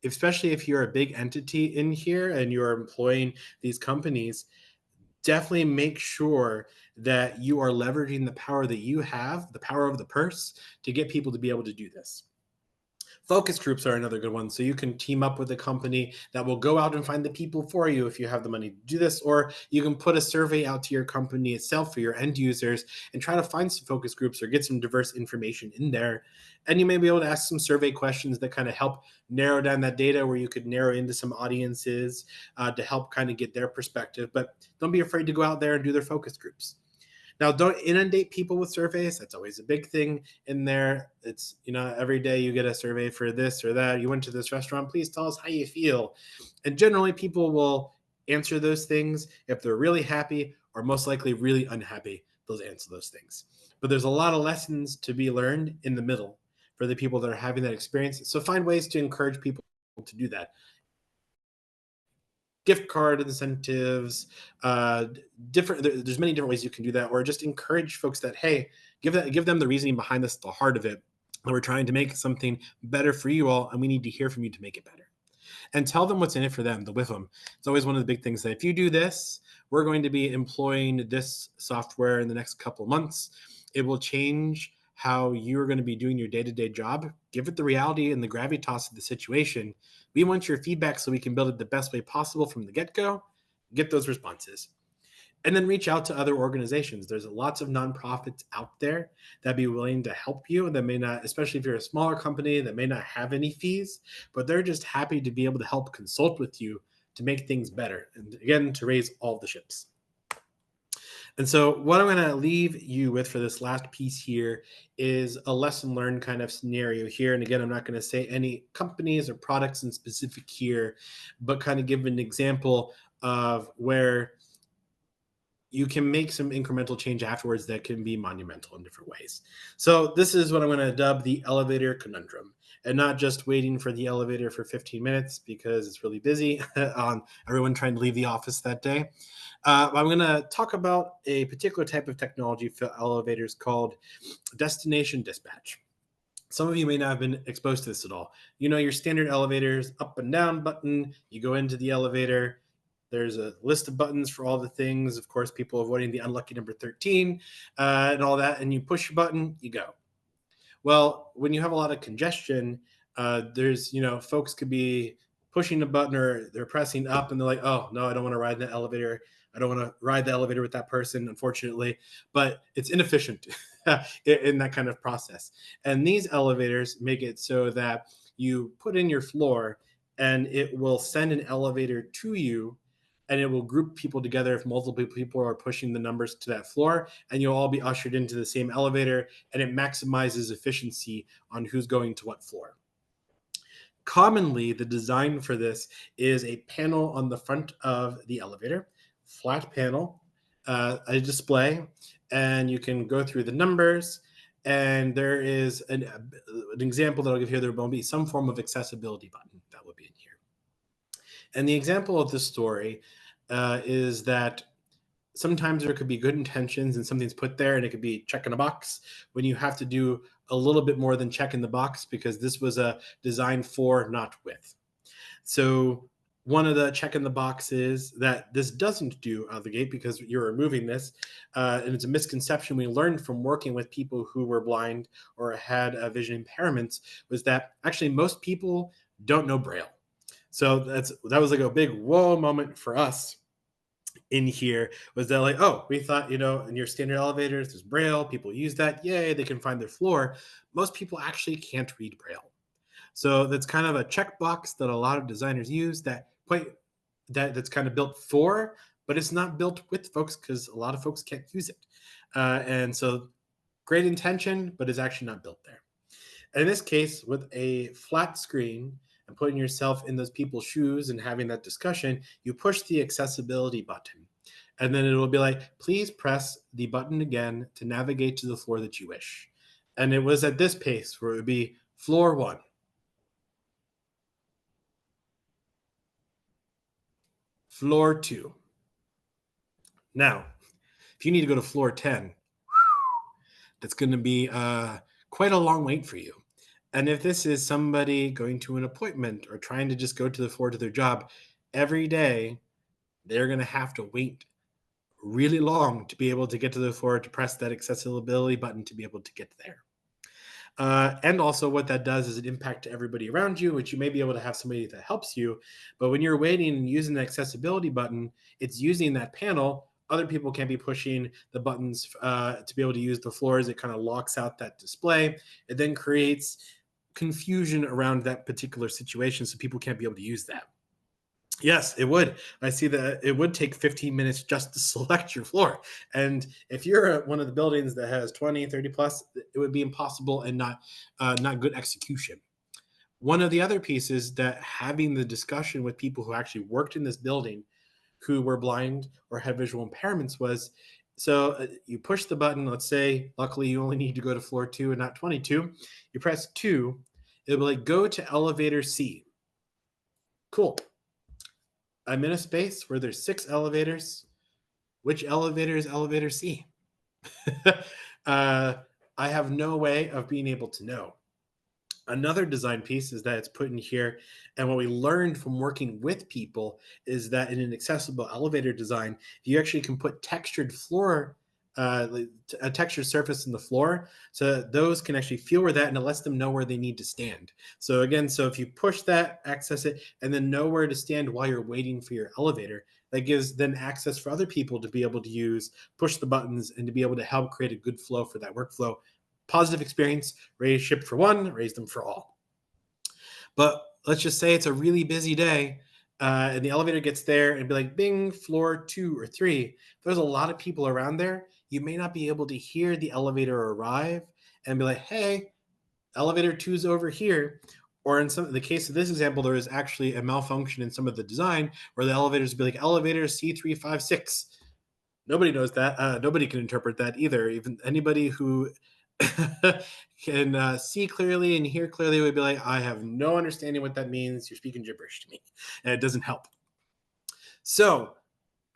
especially if you're a big entity in here and you're employing these companies, definitely make sure that you are leveraging the power that you have, the power of the purse, to get people to be able to do this. Focus groups are another good one. So you can team up with a company that will go out and find the people for you if you have the money to do this, or you can put a survey out to your company itself for your end users and try to find some focus groups or get some diverse information in there. And you may be able to ask some survey questions that kind of help narrow down that data where you could narrow into some audiences to help kind of get their perspective. But don't be afraid to go out there and do their focus groups. Now, don't inundate people with surveys. That's always a big thing in there. It's, every day you get a survey for this or that. You went to this restaurant, please tell us how you feel. And generally, people will answer those things. If they're really happy or most likely really unhappy, they'll answer those things. But there's a lot of lessons to be learned in the middle for the people that are having that experience. So find ways to encourage people to do that. Gift card incentives, different. There's many different ways you can do that, or just encourage folks that, hey, give them the reasoning behind this, the heart of it. That we're trying to make something better for you all, and we need to hear from you to make it better. And tell them what's in it for them, the with them. It's always one of the big things that if you do this, we're going to be employing this software in the next couple of months. It will change how you're going to be doing your day-to-day job. Give it the reality and the gravitas of the situation. We want your feedback so we can build it the best way possible from the get-go. Get those responses. And then reach out to other organizations. There's lots of nonprofits out there that be willing to help you, and that may not, especially if you're a smaller company that may not have any fees, but they're just happy to be able to help consult with you to make things better. And again, to raise all the ships. And so, what I'm going to leave you with for this last piece here is a lesson learned kind of scenario here. And again, I'm not going to say any companies or products in specific here, but kind of give an example of where you can make some incremental change afterwards that can be monumental in different ways. So this is what I'm going to dub the elevator conundrum, and not just waiting for the elevator for 15 minutes because it's really busy on everyone trying to leave the office that day. I'm going to talk about a particular type of technology for elevators called destination dispatch. Some of you may not have been exposed to this at all. Your standard elevators, up and down button, you go into the elevator. There's a list of buttons for all the things. Of course, people avoiding the unlucky number 13 and all that. And you push a button, you go. Well, when you have a lot of congestion, there's, folks could be pushing a button or they're pressing up and they're like, oh, no, I don't want to ride in the elevator. I don't want to ride the elevator with that person, unfortunately. But it's inefficient in that kind of process. And these elevators make it so that you put in your floor and it will send an elevator to you, and it will group people together if multiple people are pushing the numbers to that floor, and you'll all be ushered into the same elevator, and it maximizes efficiency on who's going to what floor. Commonly, the design for this is a panel on the front of the elevator, flat panel, a display, and you can go through the numbers. And there is an example that I'll give here. There will be some form of accessibility button that will be in here. And the example of this story is that sometimes there could be good intentions and something's put there and it could be check in a box when you have to do a little bit more than check in the box, because this was a design for, not with. So one of the check in the boxes that this doesn't do out of the gate, because you're removing this, and it's a misconception we learned from working with people who were blind or had vision impairments, was that actually most people don't know Braille. So that was like a big whoa moment for us in here, was that like, oh, we thought, in your standard elevators, there's Braille, people use that. Yay, they can find their floor. Most people actually can't read Braille. So that's kind of a checkbox that a lot of designers use that's kind of built for, but it's not built with folks because a lot of folks can't use it. And so great intention, but it's actually not built there. In this case, with a flat screen, and putting yourself in those people's shoes and having that discussion, you push the accessibility button. And then it'll be like, please press the button again to navigate to the floor that you wish. And it was at this pace where it would be floor 1, floor 2. Now, if you need to go to floor 10, that's going to be quite a long wait for you. And if this is somebody going to an appointment or trying to just go to the floor to their job, every day they're going to have to wait really long to be able to get to the floor to press that accessibility button to be able to get there. And also, what that does is it impact to everybody around you, which you may be able to have somebody that helps you. But when you're waiting and using the accessibility button, it's using that panel. Other people can be pushing the buttons to be able to use the floors. It kind of locks out that display. It then creates confusion around that particular situation, so people can't be able to use that. Yes, it would. I see that it would take 15 minutes just to select your floor. And if you're at one of the buildings that has 20, 30 plus, it would be impossible and not good execution. One of the other pieces that having the discussion with people who actually worked in this building who were blind or had visual impairments was you push the button. Let's say, luckily, you only need to go to floor 2 and not 22. You press 2, it'll be like, go to elevator C. Cool. I'm in a space where there's 6 elevators. Which elevator is elevator C? I have no way of being able to know. Another design piece is that it's put in here. And what we learned from working with people is that in an accessible elevator design, you actually can put textured floor, a textured surface in the floor. So those can actually feel where that, and it lets them know where they need to stand. So again, so if you push that, access it, and then know where to stand while you're waiting for your elevator, that gives then access for other people to be able to use, push the buttons, and to be able to help create a good flow for that workflow. Positive experience, raise ship for one, raise them for all. But let's just say it's a really busy day, and the elevator gets there and be like, bing, floor 2 or 3. If there's a lot of people around there, you may not be able to hear the elevator arrive and be like, hey, elevator 2's over here. Or in the case of this example, there is actually a malfunction in some of the design where the elevators would be like elevator C356. Nobody knows that. Nobody can interpret that either. Even anybody who can see clearly and hear clearly would be like, I have no understanding what that means. You're speaking gibberish to me. And it doesn't help. So,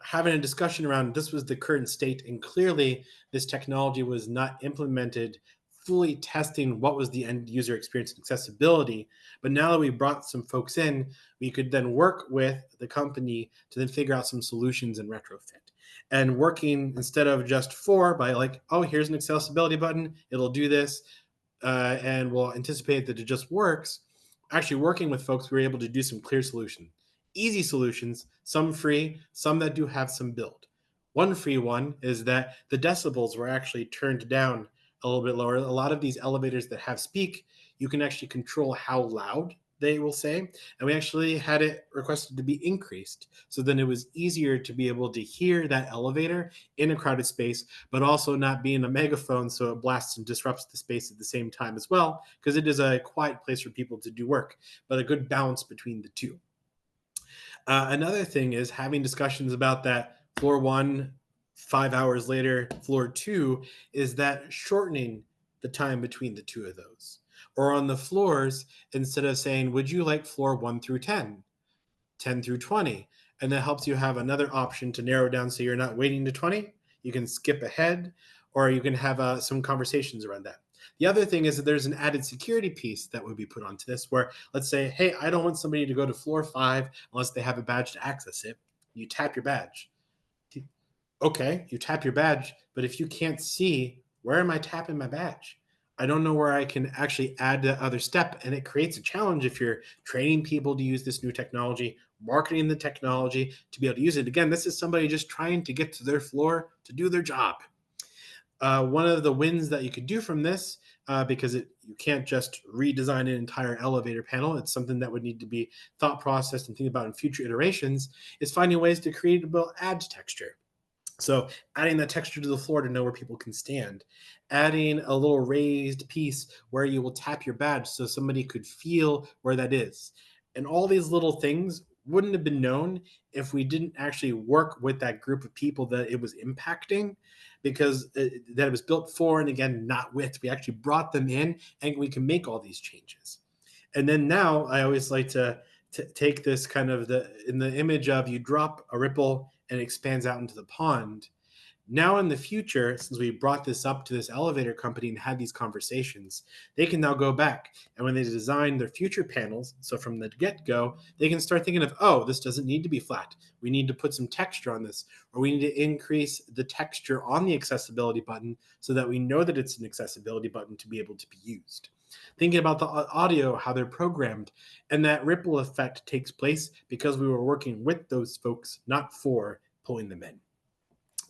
having a discussion around this was the current state, and clearly this technology was not implemented fully testing what was the end user experience and accessibility. But now that we brought some folks in, we could then work with the company to then figure out some solutions and retrofit. And working instead of just by like, oh, here's an accessibility button, it'll do this, and we'll anticipate that it just works. Actually, working with folks, we were able to do some clear solutions, easy solutions, some free, some that do have some build. One free one is that the decibels were actually turned down a little bit lower. A lot of these elevators that have speak, you can actually control how loud they will say. And we actually had it requested to be increased. So then it was easier to be able to hear that elevator in a crowded space, but also not being a megaphone. So it blasts and disrupts the space at the same time as well, because it is a quiet place for people to do work, but a good balance between the two. Another thing is having discussions about that floor 1, 5 hours later, floor 2, is that shortening the time between the two of those. Or on the floors, instead of saying, would you like floor 1 through 10, 10 through 20? And that helps you have another option to narrow down so you're not waiting to 20. You can skip ahead, or you can have some conversations around that. The other thing is that there's an added security piece that would be put onto this where, let's say, hey, I don't want somebody to go to floor 5 unless they have a badge to access it. You tap your badge. Okay, you tap your badge, but if you can't see, where am I tapping my badge? I don't know where I can actually add the other step. And it creates a challenge if you're training people to use this new technology, marketing the technology to be able to use it. Again, this is somebody just trying to get to their floor to do their job. One of the wins that you could do from this, because you can't just redesign an entire elevator panel, it's something that would need to be thought processed and think about in future iterations, is finding ways to create a add texture. So adding that texture to the floor to know where people can stand, adding a little raised piece where you will tap your badge so somebody could feel where that is. And all these little things wouldn't have been known if we didn't actually work with that group of people that it was impacting, because that it was built for, and again, not with. We actually brought them in, and we can make all these changes. And then now I always like to take this kind of in the image of you drop a ripple and it expands out into the pond. Now in the future, since we brought this up to this elevator company and had these conversations, they can now go back, and when they design their future panels, so from the get-go, they can start thinking of, oh, this doesn't need to be flat, we need to put some texture on this, or we need to increase the texture on the accessibility button so that we know that it's an accessibility button to be able to be used. Thinking about the audio, how they're programmed, and that ripple effect takes place because we were working with those folks, not for pulling them in.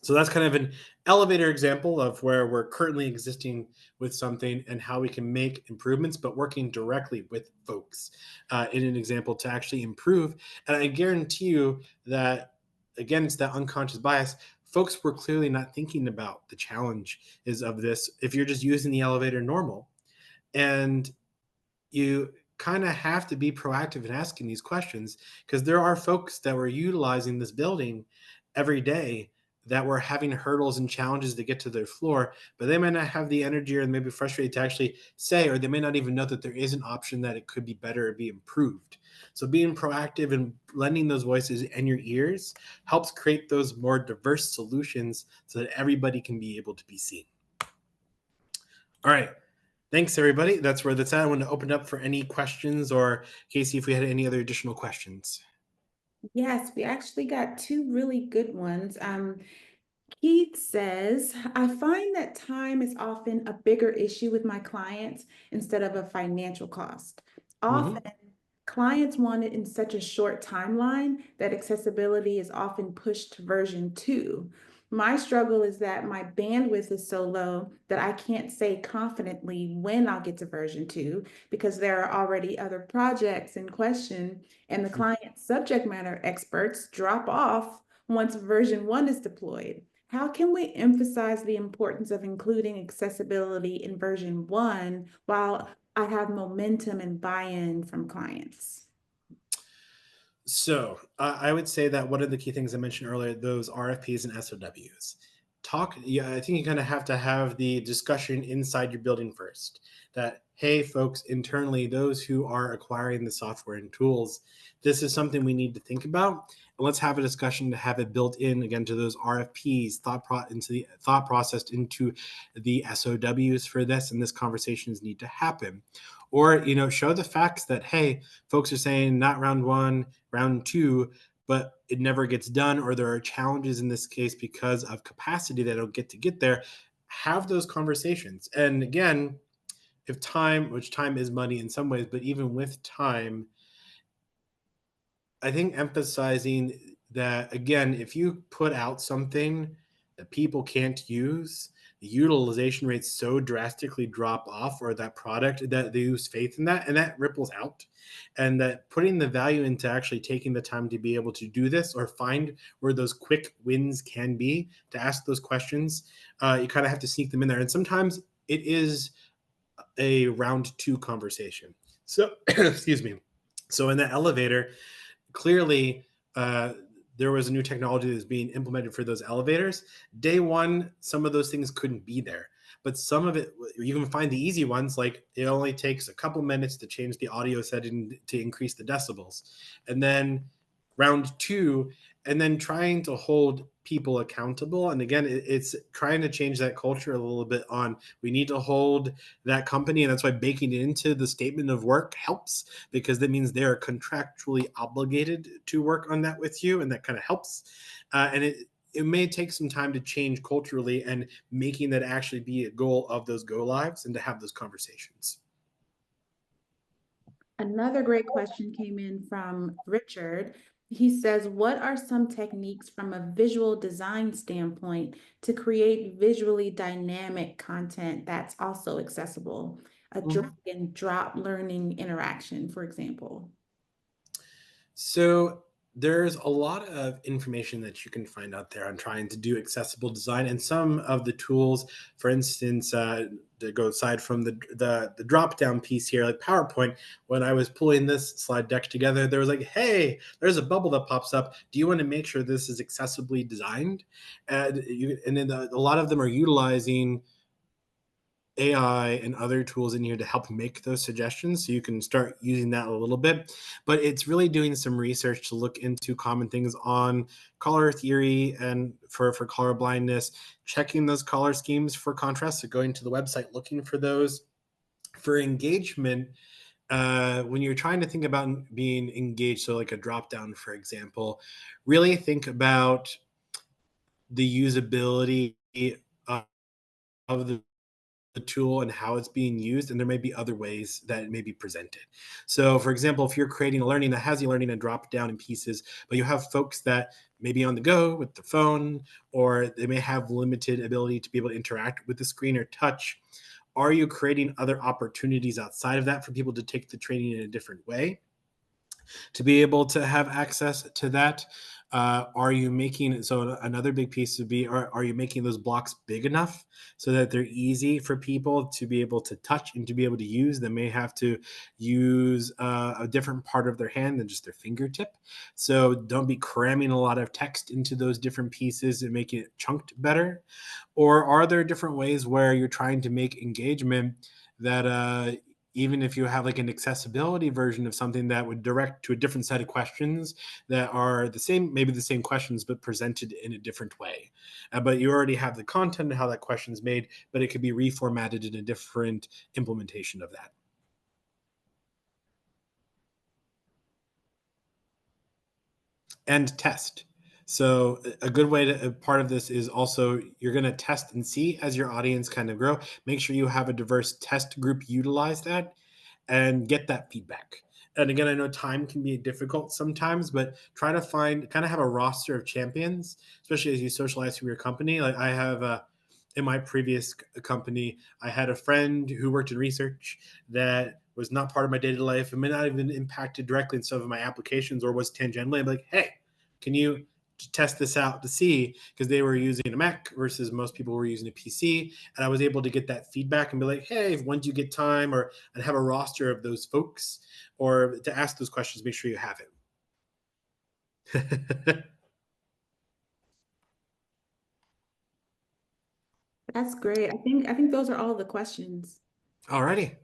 So that's kind of an elevator example of where we're currently existing with something and how we can make improvements, but working directly with folks in an example to actually improve. And I guarantee you that, again, it's that unconscious bias. Folks were clearly not thinking about the challenge is of this if you're just using the elevator normal. And you kind of have to be proactive in asking these questions, because there are folks that were utilizing this building every day that were having hurdles and challenges to get to their floor, but they might not have the energy or maybe frustrated to actually say, or they may not even know that there is an option that it could be better or be improved. So being proactive and lending those voices and your ears helps create those more diverse solutions so that everybody can be able to be seen. All right. Thanks, everybody. That's where that's at. I want to open up for any questions, or Casey, if we had any other additional questions. Yes, we actually got two really good ones. Keith says, I find that time is often a bigger issue with my clients instead of a financial cost. Mhm. Often, clients want it in such a short timeline that accessibility is often pushed to version 2. My struggle is that my bandwidth is so low that I can't say confidently when I'll get to version 2 because there are already other projects in question, and the client subject matter experts drop off once version 1 is deployed. How can we emphasize the importance of including accessibility in version 1 while I have momentum and buy-in from clients? So I would say that one of the key things I mentioned earlier, those RFPs and SOWs. Yeah, I think you kind of have to have the discussion inside your building first. That, hey, folks, internally, those who are acquiring the software and tools, this is something we need to think about. And let's have a discussion to have it built in again to those RFPs, into the thought process into the SOWs for this, and this conversations need to happen. Or, show the facts that, hey, folks are saying not round one, round two, but it never gets done, or there are challenges in this case because of capacity that don't get there. Have those conversations. And again, if time, which time is money in some ways, but even with time, I think emphasizing that, again, if you put out something that people can't use, the utilization rates so drastically drop off, or that product that they lose faith in that, and that ripples out. And that putting the value into actually taking the time to be able to do this, or find where those quick wins can be to ask those questions, you kind of have to sneak them in there. And sometimes it is a round two conversation. So, excuse me. So in the elevator, clearly there was a new technology that was being implemented for those elevators. Day one, some of those things couldn't be there, but some of it, you can find the easy ones, like it only takes a couple minutes to change the audio setting to increase the decibels. And then round two, and then trying to hold people accountable. And again, it's trying to change that culture a little bit on, we need to hold that company. And that's why baking it into the statement of work helps, because that means they're contractually obligated to work on that with you. And that kind of helps. And it may take some time to change culturally and making that actually be a goal of those go lives and to have those conversations. Another great question came in from Richard. He says, what are some techniques from a visual design standpoint to create visually dynamic content that's also accessible? A drag Mhm. and drop learning interaction, for example. So There's a lot of information that you can find out there on trying to do accessible design, and some of the tools, for instance, to go aside from the drop down piece here, like PowerPoint. When I was pulling this slide deck together, there was like, hey, there's a bubble that pops up. Do you want to make sure this is accessibly designed? And then a lot of them are utilizing AI and other tools in here to help make those suggestions. So you can start using that a little bit. But it's really doing some research to look into common things on color theory and for color blindness, checking those color schemes for contrast. So going to the website, looking for those. For engagement, when you're trying to think about being engaged, so like a drop down, for example, really think about the usability uh, of the tool and how it's being used, and there may be other ways that it may be presented. So for example, if you're creating a learning that has e-learning and drop down in pieces, but you have folks that may be on the go with their phone, or they may have limited ability to be able to interact with the screen or touch, are you creating other opportunities outside of that for people to take the training in a different way to be able to have access to that? Are you making so another big piece would be are you making those blocks big enough so that they're easy for people to be able to touch and to be able to use? They may have to use a different part of their hand than just their fingertip. So don't be cramming a lot of text into those different pieces and making it chunked better. Or are there different ways where you're trying to make engagement that even if you have like an accessibility version of something that would direct to a different set of questions that are the same, maybe the same questions, but presented in a different way. But you already have the content and how that question is made, but it could be reformatted in a different implementation of that. And test. So a good way to part of this is also you're going to test and see as your audience kind of grow. Make sure you have a diverse test group utilize that and get that feedback. And again, I know time can be difficult sometimes, but try to find kind of have a roster of champions, especially as you socialize through your company. Like I have in my previous company, I had a friend who worked in research that was not part of my day-to-day life and may not even impacted directly in some of my applications or was tangentially. I'm like, hey, can you test this out to see? Because they were using a Mac versus most people were using a PC. And I was able to get that feedback and be like, hey, once you get time, or and have a roster of those folks, or to ask those questions, make sure you have it. That's great. I think those are all the questions. Alrighty.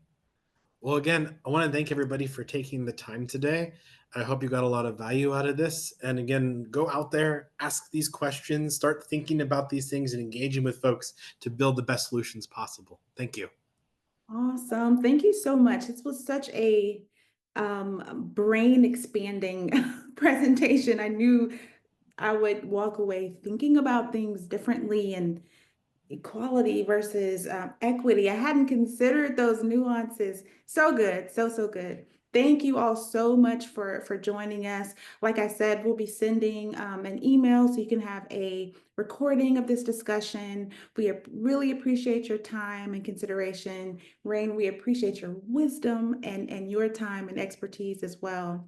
Well, again, I want to thank everybody for taking the time today. I hope you got a lot of value out of this. And again, go out there, ask these questions, start thinking about these things and engaging with folks to build the best solutions possible. Thank you. Awesome. Thank you so much. This was such a brain expanding presentation. I knew I would walk away thinking about things differently and equality versus equity. I hadn't considered those nuances. So good, so good. Thank you all so much for joining us. Like I said, we'll be sending an email so you can have a recording of this discussion. We really appreciate your time and consideration. Rain, we appreciate your wisdom and your time and expertise as well.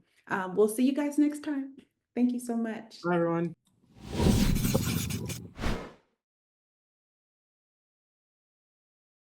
We'll see you guys next time. Thank you so much. Bye, everyone.